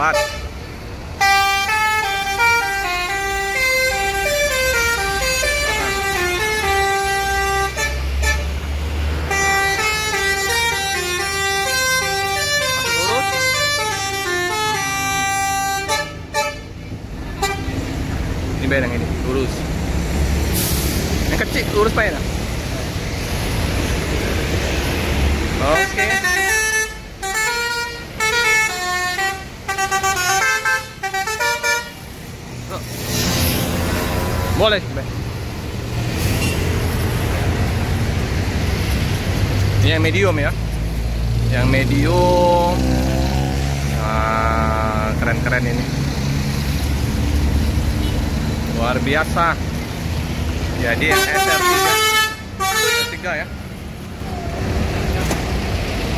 cepat. Yang ini lurus, yang kecil lurus pak ya. Oke. Boleh. Ini yang medium ya, yang medium. Nah, keren-keren ini. Luar biasa. Jadi SR3 ya.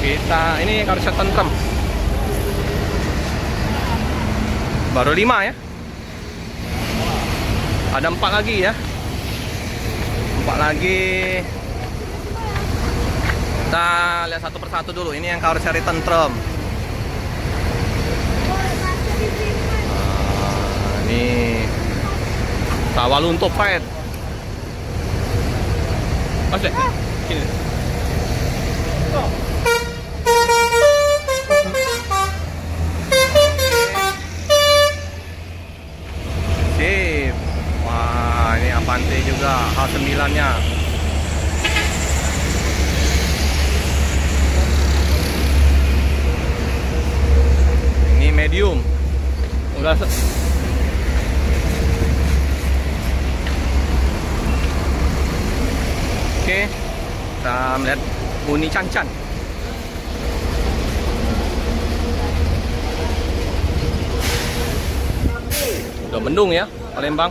Kita ini harusnya tentrem. Baru 5 ya. Ada 4 lagi ya. 4 lagi. Kita lihat satu persatu dulu. Ini yang harus cari tentrem. Ini Sawal untuk fight. Mas deh, sini. Sip. Wah, ini Avante juga H9-nya. Ini medium. Udah Oke, kita melihat Uni Cancan. Udah mendung ya, Palembang.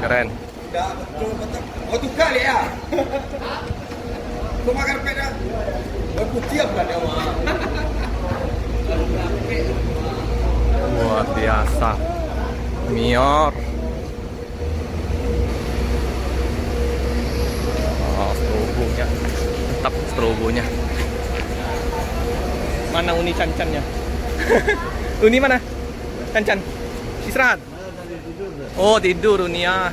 Keren. Oh tuh kali ya. Kau makan peda. Berputih apa dia mah? Luar biasa. Mior. Strobonya, tetap strobonya. Mana Uni Cancannya? Uni mana? Cancan? Istirahat? Oh tidur Uni ya.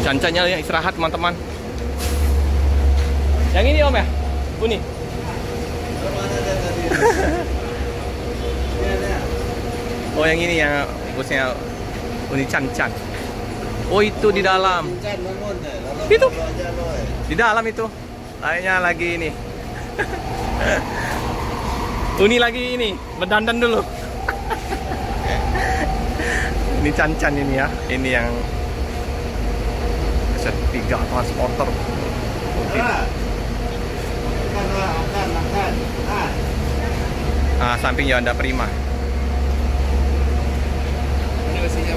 Cancannya yang istirahat teman-teman. Yang ini Om ya? Uni? Oh yang ini yang bosnya Uni Cancan. Oh itu di dalam. Itu di dalam itu. Kayaknya lagi ini. Uni lagi ini berdandan dulu. Ini Cancan ini ya. Ini yang S3 transporter. Ah, sampingnya ada Prima.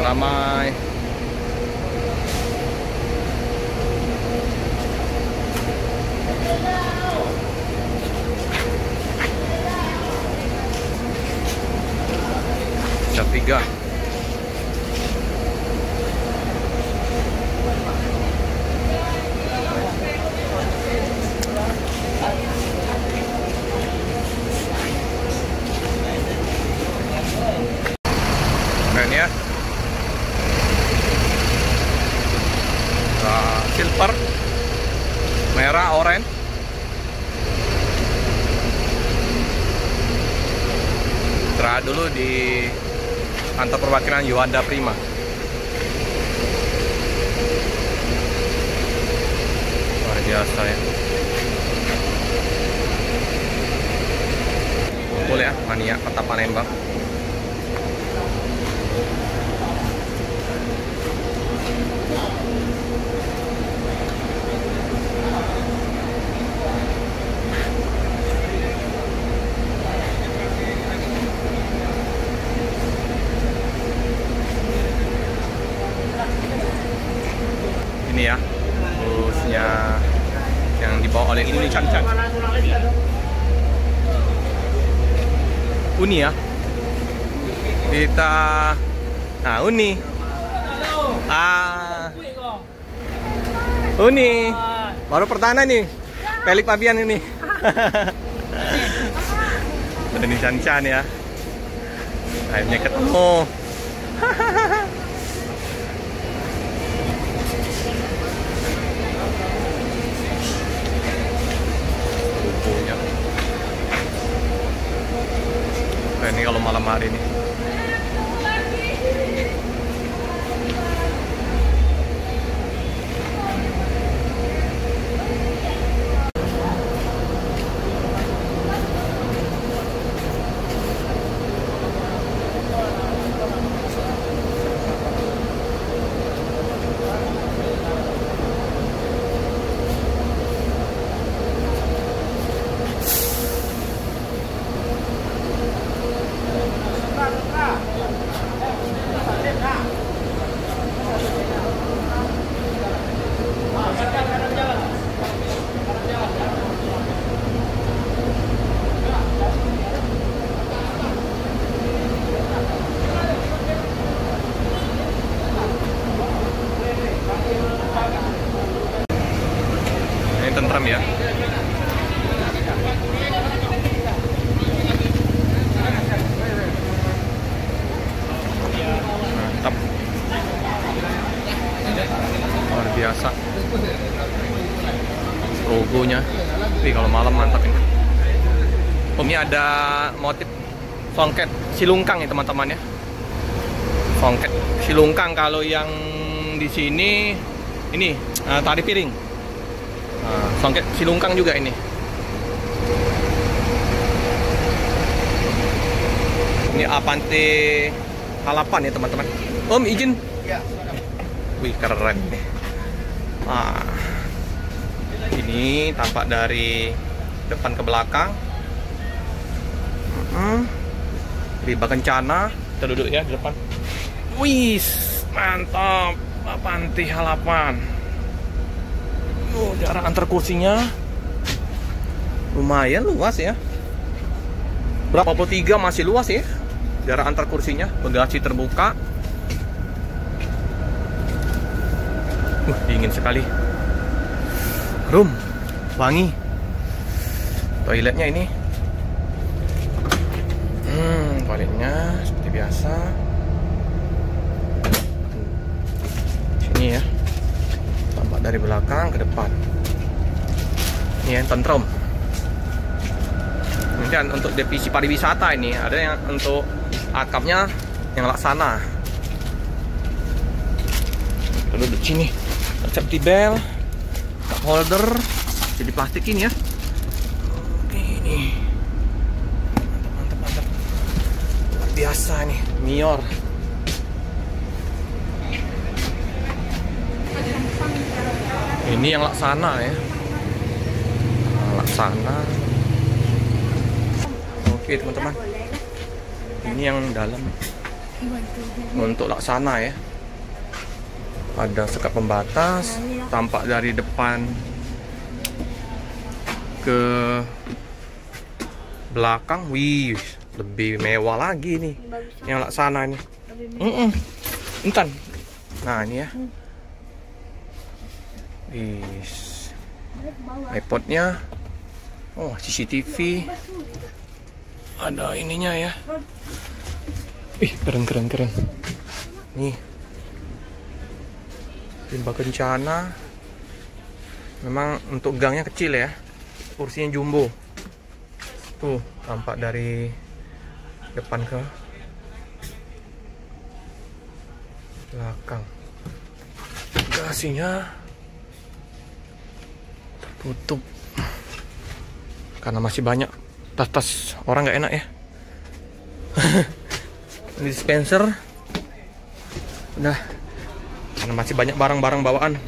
Ramai. S3. Keren ya. Silver, merah, oranye. Istirahat dulu di kantor perwakilan Yuanda Prima. Luar biasa ya. Boleh ya, Mania Kota Palembang. Ini ya, busnya yang dibawa oleh Uni Cancan. Uni ya. Kita Uni. Uni. Baru pertama nih. Pelik Pabian ini. Ini Chan-Chan ya. Akhirnya ketemu. Punya. Nah, ini kalau malam hari nih. Tentram ya. Mantap. Luar biasa. Logonya. Tapi kalau malam mantap ini. Ini ada motif songket silungkang ya teman-teman ya. Songket silungkang, kalau yang di sini ini tari piring. Songket silungkang juga ini. Ini Avante Halapan ya teman-teman. Om izin. Ya. Wih keren nih. Ini tampak dari depan ke belakang. Riba Kencana. Kita duduk ya di depan. Wih mantap. Avante Halapan. Jarak antar kursinya lumayan luas ya. Berapa 3 masih luas ya. Jarak antar kursinya, bagasi terbuka. Dingin sekali. Room wangi. Toiletnya ini. Toiletnya seperti biasa. Sini ya. Dari belakang ke depan. Ini yang tentram. Ini kan untuk divisi pariwisata ini. Ada yang untuk atapnya yang laksana. Lalu di sini safety belt, cup holder, jadi plastik ini ya. Ini mantap. Luar biasa nih, Mior. Ini yang laksana ya. Laksana. Oke teman-teman. Ini yang dalam. Untuk laksana ya. Ada sekat pembatas. Tampak dari depan ke belakang. Wih, lebih mewah lagi nih. Yang laksana nih. Entar. Nah ini ya. iPodnya, CCTV, ada ininya ya. Keren. Nih, Riba Kencana. Memang untuk gangnya kecil ya, kursinya jumbo. Tuh tampak dari depan ke belakang. Bagasinya tutup karena masih banyak tas-tas orang, nggak enak ya. Dispenser udah karena masih banyak barang-barang bawaan.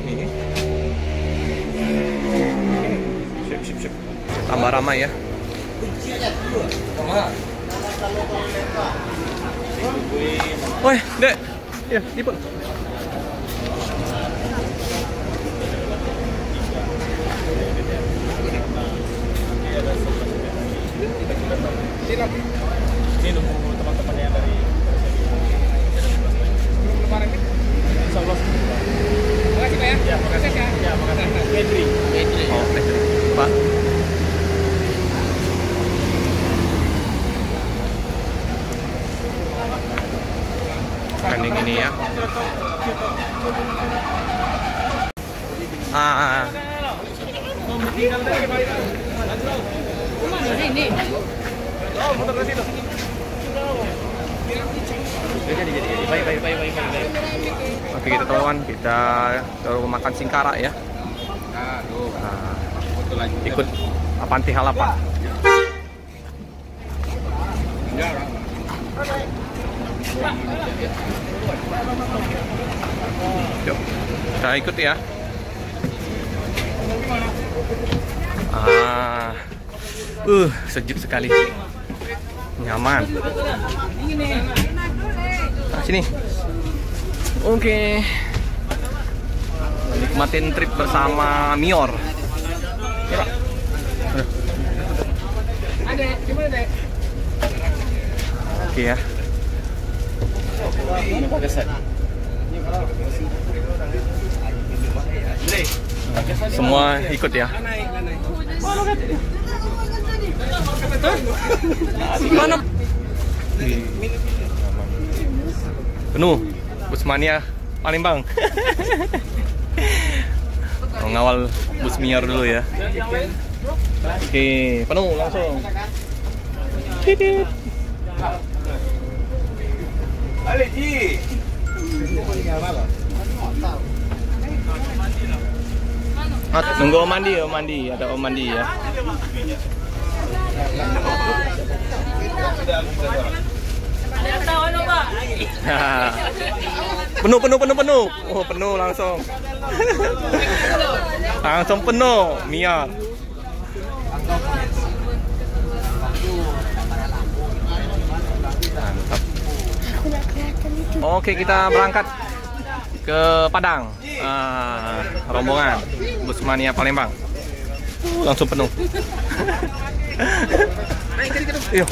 Ini sip. Tambah ramai ya. Woi, Dek. Ya, tipe. Ini nunggu teman-temannya dari sebelum kemarin. Insya Allah. Makasih Pak ya. Ya, makasih ya. Ya, makasih. Trending ini ya. Oke kita teman, kita baru makan singkara ya. Ikut Apanti Halapan. Yuk, kita ikut ya. Sejuk sekali, nyaman. Nah, sini. Oke. Nikmatin trip bersama Mior. Ya, Pak. Oke ya. Semua ikut ya. Mana? Penuh. Busmania Palembang. Mengawal bus Mior dulu ya. Oke, penuh langsung. Nunggu Om Mandi, ada Om Mandi ya. Penuh. Oh, penuh langsung. Langsung penuh, Mior. Mantap. Oke, kita berangkat ke Padang. Rombongan Busmania Palembang. Langsung penuh. Yuk.